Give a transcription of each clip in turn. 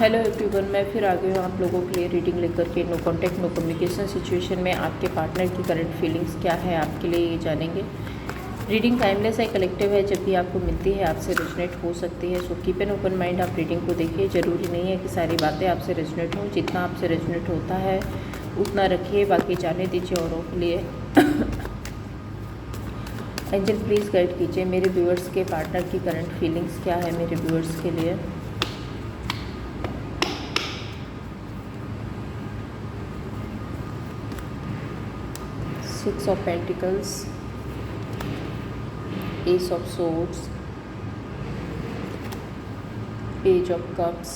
Hello everyone, मैं फिर आ गई हूँ आप लोगों के लिए रीडिंग लेकर के। No contact no communication situation में आपके पार्टनर की करंट फीलिंग्स क्या है आपके लिए, ये जानेंगे। रीडिंग टाइमलेस है, कलेक्टिव है, जब भी आपको मिलती है आपसे रेजोनेट हो सकती है। So keep an open mind, आप रीडिंग को देखिए। ज़रूरी नहीं है कि सारी बातें आपसे रेजोनेट हों, जितना आपसे रेजोनेट होता है उतना रखिए, बाकी जाने दीजिए औरों के लिए। एंजल प्लीज़ गाइड कीजिए मेरे व्यूअर्स के पार्टनर की करंट फीलिंग्स क्या है मेरे व्यूअर्स के लिए। Six of Pentacles, Ace of Swords, Page of Cups,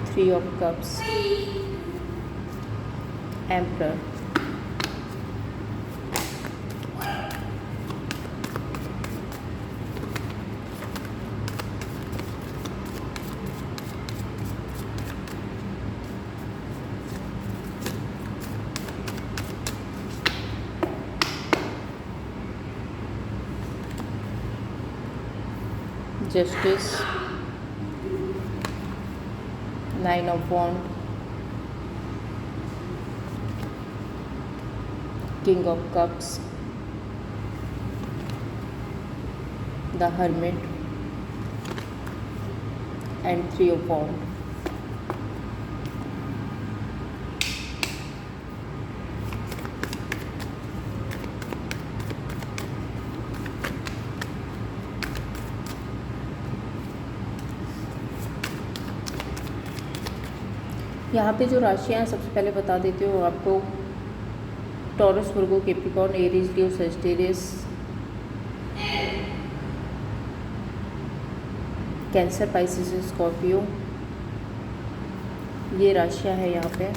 Three of Cups, Emperor. Justice, Nine of Wands, King of Cups, the Hermit, and Three of Wands. यहाँ पे जो राशियाँ हैं सबसे पहले बता देती हूँ आपको। टॉरस, वर्गो, कैप्रिकॉर्न, एरीज, लियो, सजिटेरियस, कैंसर, पाइसिस, स्कॉर्पियो, ये राशियाँ है यहाँ पे।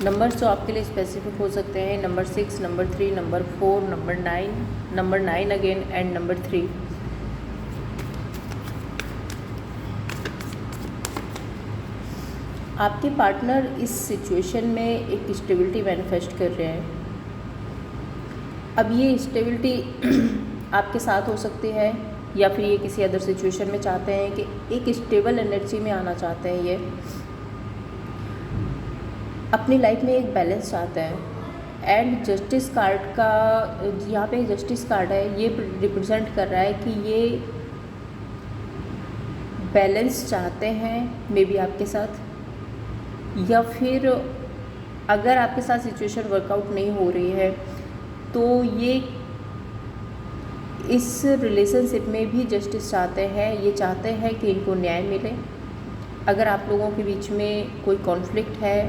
नंबर्स जो आपके लिए स्पेसिफिक हो सकते हैं number 6, number 3, number 4, number 9 again and number 3। आपके पार्टनर इस सिचुएशन में एक स्टेबिलिटी मैनिफेस्ट कर रहे हैं। अब ये स्टेबिलिटी आपके साथ हो सकती है या फिर ये किसी अदर सिचुएशन में चाहते हैं कि एक स्टेबल एनर्जी में आना चाहते हैं। ये अपनी लाइफ में एक बैलेंस चाहते हैं। एंड जस्टिस कार्ड का यहाँ पे जस्टिस कार्ड है, ये रिप्रेजेंट कर रहा है कि ये बैलेंस चाहते हैं मे बी आपके साथ, या फिर अगर आपके साथ सिचुएशन वर्कआउट नहीं हो रही है तो ये इस रिलेशनशिप में भी जस्टिस चाहते हैं। ये चाहते हैं कि इनको न्याय मिले। अगर आप लोगों के बीच में कोई कॉन्फ्लिक्ट है,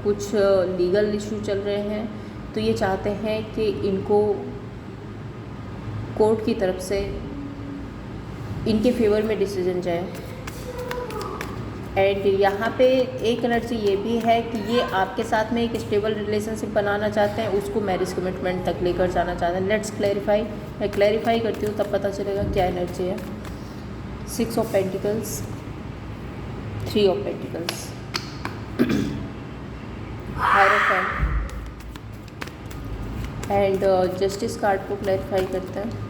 कुछ लीगल इशू चल रहे हैं, तो ये चाहते हैं कि इनको कोर्ट की तरफ से इनके फेवर में डिसीजन जाए। एंड यहाँ पे एक एनर्जी ये भी है कि ये आपके साथ में एक स्टेबल रिलेशनशिप बनाना चाहते हैं, उसको मैरिज कमिटमेंट तक लेकर जाना चाहते हैं। लेट्स क्लैरिफाई, मैं क्लैरिफाई करती हूँ तब पता चलेगा क्या एनर्जी है। 6 of pentacles, 3 of pentacles, hierophant and justice card को क्लैरिफाई करते हैं।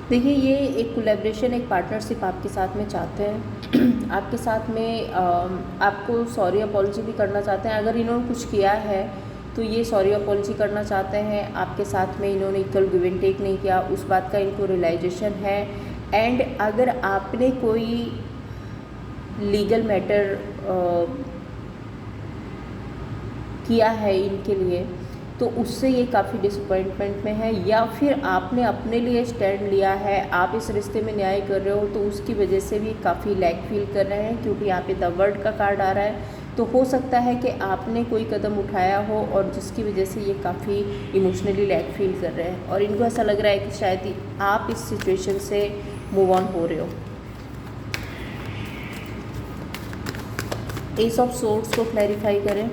देखिए, ये एक कोलैबोरेशन, एक पार्टनरशिप आपके साथ में चाहते हैं। आपके साथ में आपको सॉरी अपॉलजी भी करना चाहते हैं। अगर इन्होंने कुछ किया है तो ये सॉरी अपॉलजी करना चाहते हैं। आपके साथ में इन्होंने इक्वल गिव एंड टेक नहीं किया, उस बात का इनको रियलाइजेशन है। एंड अगर आपने कोई लीगल मैटर किया है इनके लिए तो उससे ये काफ़ी डिसअपॉइंटमेंट में है, या फिर आपने अपने लिए स्टैंड लिया है, आप इस रिश्ते में न्याय कर रहे हो तो उसकी वजह से भी काफ़ी लैक फील कर रहे हैं, क्योंकि यहाँ पे द वर्ल्ड का कार्ड आ रहा है। तो हो सकता है कि आपने कोई कदम उठाया हो और जिसकी वजह से ये काफ़ी इमोशनली लैक फील कर रहे हैं, और इनको ऐसा लग रहा है कि शायद आप इस सिचुएशन से मूव ऑन हो रहे हो। एस ऑफ सोर्ड्स को क्लैरिफाई करें।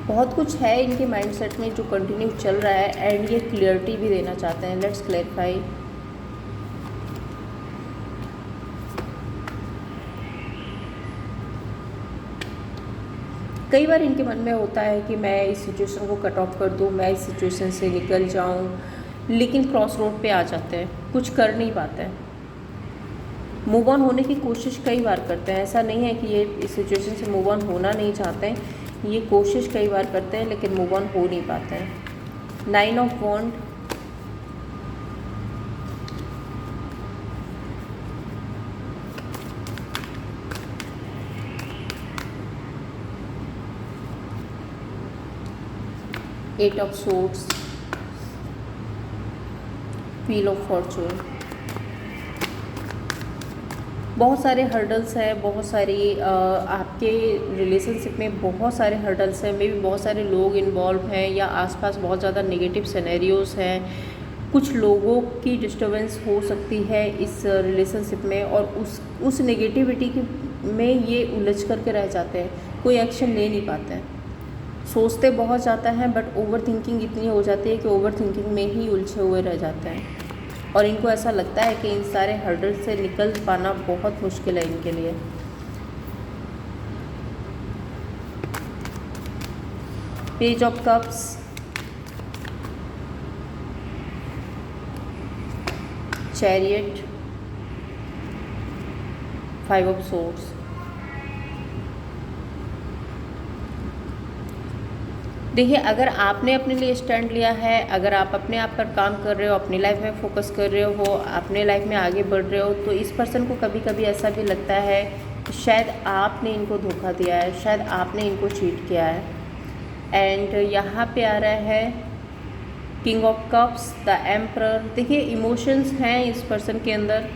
बहुत कुछ है इनके माइंडसेट में जो कंटिन्यू चल रहा है एंड ये क्लियरिटी भी देना चाहते हैं। Let's clarify. कई बार इनके मन में होता है कि मैं इस सिचुएशन को कट ऑफ कर दूँ, मैं इस सिचुएशन से निकल जाऊँ, लेकिन क्रॉस रोड पे आ जाते हैं, कुछ कर नहीं पाते हैं। मूव ऑन होने की कोशिश कई बार करते हैं, ऐसा नहीं है कि ये इस सिचुएशन से मूव ऑन होना नहीं चाहते हैं, ये कोशिश कई बार करते हैं लेकिन मूव ऑन हो नहीं पाते हैं। 9 of wand, eight of swords, wheel of fortune. बहुत सारे हर्डल्स हैं, बहुत सारी आपके रिलेशनशिप में बहुत सारे हर्डल्स हैं, मे भी बहुत सारे लोग इन्वॉल्व हैं या आसपास बहुत ज़्यादा नेगेटिव सिनेरियोज हैं। कुछ लोगों की डिस्टर्बेंस हो सकती है इस रिलेशनशिप में और उस नेगेटिविटी में ये उलझ करके रह जाते हैं, कोई एक्शन ले नहीं पाते हैं। सोचते बहुत ज़्यादा हैं बट ओवर थिंकिंग इतनी हो जाती है कि ओवर थिंकिंग में ही उलझे हुए रह जाते हैं और इनको ऐसा लगता है कि इन सारे हर्डल से निकल पाना बहुत मुश्किल है इनके लिए। Page of cups, chariot, 5 of swords. देखिए, अगर आपने अपने लिए स्टैंड लिया है, अगर आप अपने आप पर काम कर रहे हो, अपनी लाइफ में फोकस कर रहे हो, अपने लाइफ में आगे बढ़ रहे हो, तो इस पर्सन को कभी कभी ऐसा भी लगता है कि शायद आपने इनको धोखा दिया है, शायद आपने इनको चीट किया है। एंड यहाँ पे आ रहा है king of cups, the emperor. देखिए, इमोशंस हैं इस पर्सन के अंदर,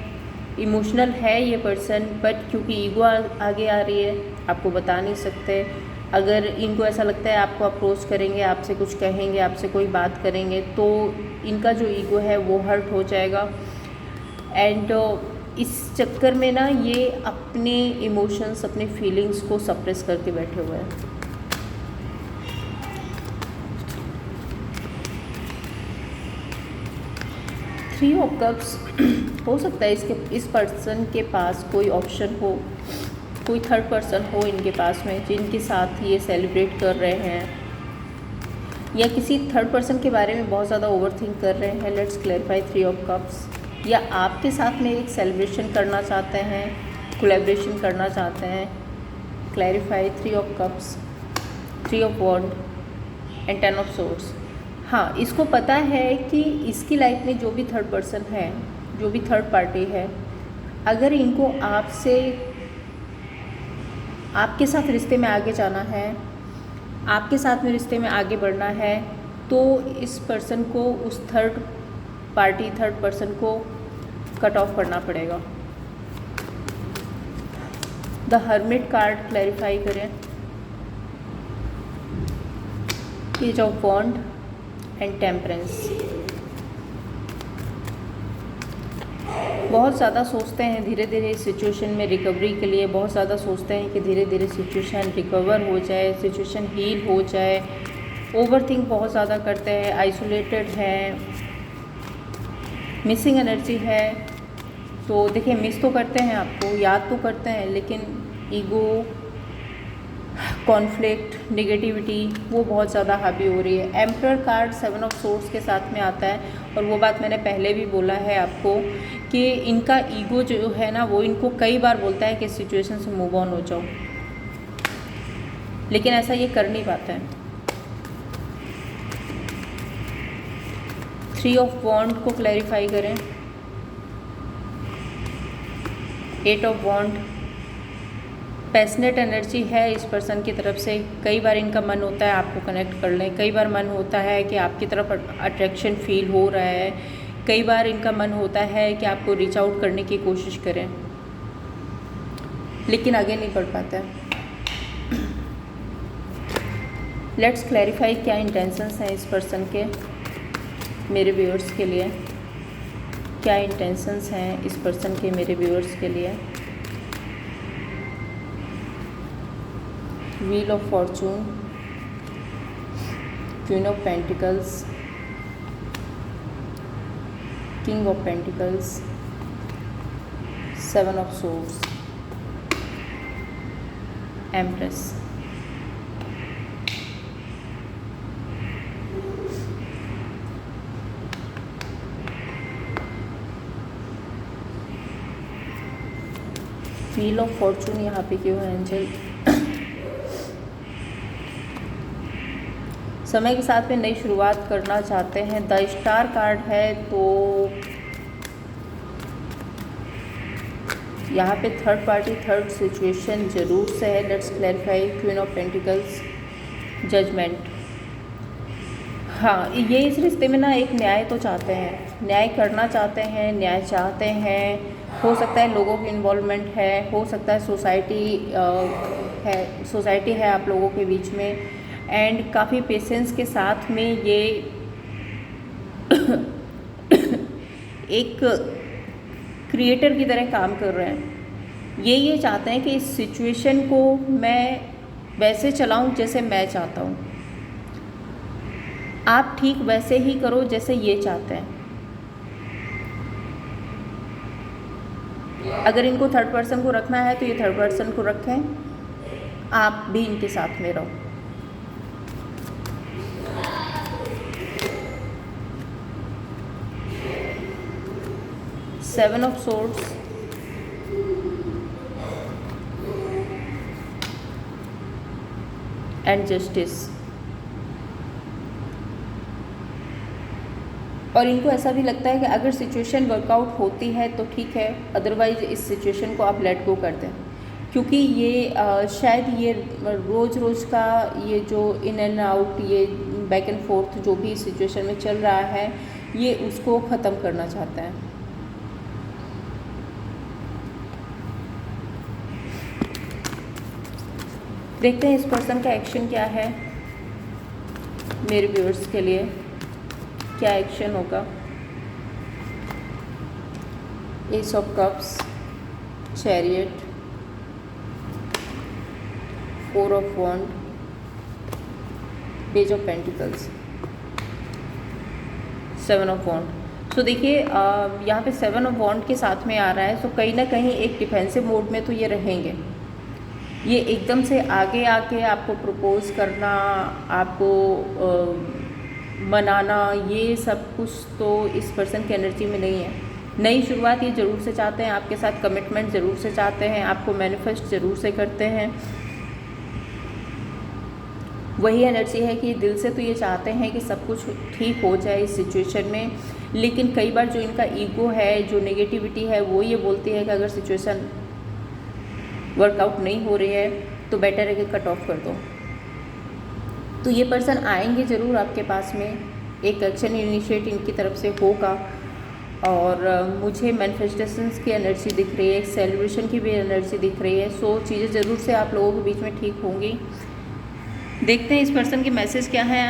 इमोशनल है ये पर्सन, बट क्योंकि ईगो आगे आ रही है, आपको बता नहीं सकते। अगर इनको ऐसा लगता है आपको अप्रोच करेंगे, आपसे कुछ कहेंगे, आपसे कोई बात करेंगे, तो इनका जो ईगो है वो हर्ट हो जाएगा। एंड इस चक्कर में ना ये अपने इमोशंस, अपने फीलिंग्स को सप्रेस करके बैठे हुए हैं। थ्री ऑफ कप्स, हो सकता है इस पर्सन के पास कोई ऑप्शन हो, कोई थर्ड पर्सन हो इनके पास में जिनके साथ ये सेलिब्रेट कर रहे हैं या किसी थर्ड पर्सन के बारे में बहुत ज़्यादा ओवरथिंक कर रहे हैं। Let's clarify 3 of cups. या आपके साथ में एक सेलिब्रेशन करना चाहते हैं, कोलैबोरेशन करना चाहते हैं। Clarify 3 of cups, 3 of wand and 10 of swords. हाँ, इसको पता है कि इसकी लाइफ में जो भी थर्ड पर्सन है, जो भी थर्ड पार्टी है, अगर इनको आपके साथ रिश्ते में आगे जाना है, आपके साथ में रिश्ते में आगे बढ़ना है, तो इस पर्सन को उस थर्ड पर्सन को कट ऑफ करना पड़ेगा। द हर्मिट कार्ड क्लैरिफाई करें। Page of wand and temperance. बहुत ज़्यादा सोचते हैं धीरे धीरे इस सिचुएशन में रिकवरी के लिए, बहुत ज़्यादा सोचते हैं कि धीरे धीरे सिचुएशन रिकवर हो जाए, सिचुएशन हील हो जाए। ओवरथिंक बहुत ज़्यादा करते हैं, आइसोलेटेड हैं, मिसिंग एनर्जी है। तो देखिए, मिस तो करते हैं आपको, याद तो करते हैं, लेकिन ईगो, कॉन्फ्लिक्ट, नेगेटिविटी वो बहुत ज़्यादा हावी हो रही है। एम्परर कार्ड 7 ऑफ सोर्ड्स के साथ में आता है और वो बात मैंने पहले भी बोला है आपको कि इनका ईगो जो है ना, वो इनको कई बार बोलता है कि इस सिचुएशन से मूव ऑन हो जाओ, लेकिन ऐसा ये कर नहीं पाता है। 3 ऑफ वॉन्ड को क्लैरिफाई करें। 8 ऑफ वॉन्ड, पैशनेट एनर्जी है इस पर्सन की तरफ से। कई बार इनका मन होता है आपको कनेक्ट कर लें, कई बार मन होता है कि आपकी तरफ अट्रैक्शन फील हो रहा है, कई बार इनका मन होता है कि आपको रीच आउट करने की कोशिश करें, लेकिन आगे नहीं बढ़ पाता है। लेट्स क्लैरिफाई क्या इंटेंशंस हैं इस पर्सन के, मेरे व्यूअर्स के लिए। क्या इंटेंशंस हैं इस पर्सन के मेरे व्यूअर्स के लिए। Wheel of Fortune, queen of pentacles, king of pentacles, 7 of swords, empress. Wheel of Fortune यहाँ पे क्यों है एंजल? समय के साथ में नई शुरुआत करना चाहते हैं। द स्टार कार्ड है, तो यहाँ पे थर्ड पार्टी थर्ड सिचुएशन जरूर से है। Let's clarify. Queen of pentacles, judgement. हाँ, ये इस रिश्ते में ना एक न्याय तो चाहते हैं, न्याय करना चाहते हैं, न्याय चाहते हैं। हो सकता है लोगों की इन्वॉल्वमेंट है, हो सकता है सोसाइटी है आप लोगों के बीच में, एंड काफ़ी पेशेंस के साथ में ये एक क्रिएटर की तरह काम कर रहे हैं। ये चाहते हैं कि इस सिचुएशन को मैं वैसे चलाऊं जैसे मैं चाहता हूं, आप ठीक वैसे ही करो जैसे ये चाहते हैं। अगर इनको थर्ड पर्सन को रखना है तो ये थर्ड पर्सन को रखें, आप भी इनके साथ में रहो। Seven of swords, and justice. और इनको ऐसा भी लगता है कि अगर सिचुएशन वर्कआउट होती है तो ठीक है, अदरवाइज इस सिचुएशन को आप लेट गो कर दें, क्योंकि ये शायद ये रोज़ का ये जो इन एंड आउट, ये बैक एंड फोर्थ जो भी सिचुएशन में चल रहा है, ये उसको ख़त्म करना चाहता है। देखते हैं इस पर्सन का एक्शन क्या है मेरे व्यूअर्स के लिए, क्या एक्शन होगा। Ace of cups, chariot, four of wand, page of pentacles, seven of wand. तो देखिए यहाँ पे सेवन ऑफ वॉन्ड के साथ में आ रहा है, तो कहीं ना कहीं एक डिफेंसिव मोड में तो ये रहेंगे। ये एकदम से आगे आके आपको प्रपोज करना, आपको मनाना, ये सब कुछ तो इस पर्सन की एनर्जी में नहीं है। नई शुरुआत ये ज़रूर से चाहते हैं आपके साथ, कमिटमेंट ज़रूर से चाहते हैं, आपको मैनिफेस्ट ज़रूर से करते हैं। वही एनर्जी है कि दिल से तो ये चाहते हैं कि सब कुछ ठीक हो जाए इस सिचुएशन में, लेकिन कई बार जो इनका ईगो है, जो नेगेटिविटी है, वो ये बोलती है कि अगर सिचुएशन वर्कआउट नहीं हो रही है तो बेटर है कि कट ऑफ कर दो। तो ये पर्सन आएंगे ज़रूर आपके पास में, एक एक्शन इनिशिएट इनकी तरफ से होगा, और मुझे मैनिफेस्टेशंस की एनर्जी दिख रही है, एक सेलिब्रेशन की भी एनर्जी दिख रही है। सो चीज़ें ज़रूर से आप लोगों के बीच में ठीक होंगी। देखते हैं इस पर्सन के मैसेज क्या हैं।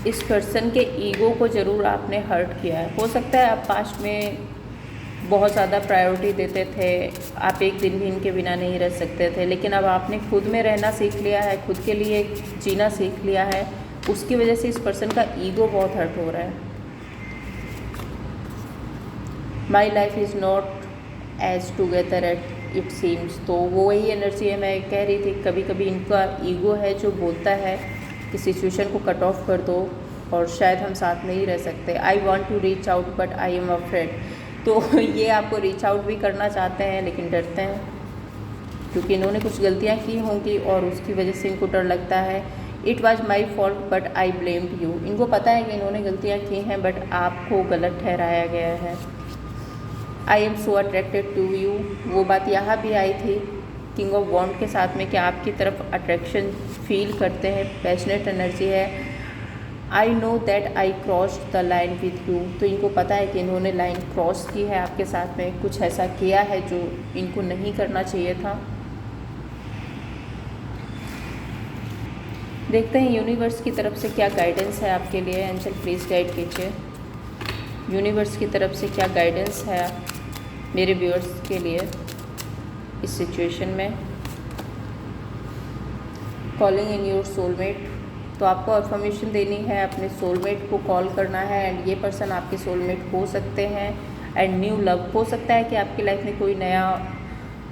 इस पर्सन के ईगो को ज़रूर आपने हर्ट किया है। हो सकता है आप पास्ट में बहुत ज़्यादा प्रायोरिटी देते थे, आप एक दिन भी इनके बिना नहीं रह सकते थे, लेकिन अब आपने खुद में रहना सीख लिया है, खुद के लिए जीना सीख लिया है। उसकी वजह से इस पर्सन का ईगो बहुत हर्ट हो रहा है। My life is not as together at it seems. तो वो वही एनर्जी है, मैं कह रही थी, कभी कभी इनका ईगो है जो बोलता है कि सिचुएशन को कट ऑफ कर दो और शायद हम साथ नहीं रह सकते। I want to reach out but I am afraid. तो ये आपको रीच आउट भी करना चाहते हैं लेकिन डरते हैं, क्योंकि इन्होंने कुछ गलतियाँ की होंगी और उसकी वजह से इनको डर लगता है। It was my fault but I blamed you. इनको पता है कि इन्होंने गलतियाँ की हैं बट आपको गलत ठहराया गया है। I am so attracted to you, वो बात यहाँ भी आई थी किंग ऑफ वॉन्ड के साथ में कि आपकी तरफ अट्रैक्शन फील करते हैं, पैशनेट एनर्जी है। I know that I cross the line with you. तो इनको पता है कि इन्होंने लाइन क्रॉस की है आपके साथ में, कुछ ऐसा किया है जो इनको नहीं करना चाहिए था। देखते हैं यूनिवर्स की तरफ से क्या गाइडेंस है आपके लिए। एंजल प्लीज़ गाइड कीजिए, यूनिवर्स की तरफ से क्या गाइडेंस है मेरे व्यूअर्स के लिए इस सिचुएशन में। कॉलिंग इन योर सोलमेट, तो आपको अफर्मेशन देनी है, अपने सोलमेट को कॉल करना है, एंड ये पर्सन आपके सोलमेट हो सकते हैं। एंड न्यू लव हो सकता है कि आपकी लाइफ में कोई नया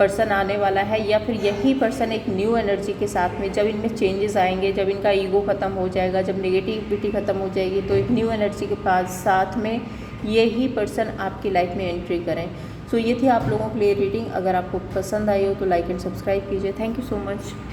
पर्सन आने वाला है, या फिर यही पर्सन एक न्यू एनर्जी के साथ में, जब इनमें चेंजेस आएंगे, जब इनका ईगो ख़त्म हो जाएगा, जब नेगेटिविटी ख़त्म हो जाएगी, तो एक न्यू एनर्जी के पास साथ में यही पर्सन आपकी लाइफ में एंट्री करें। सो ये थी आप लोगों के लिए रीडिंग। अगर आपको पसंद आई हो तो लाइक एंड सब्सक्राइब कीजिए। Thank you so much.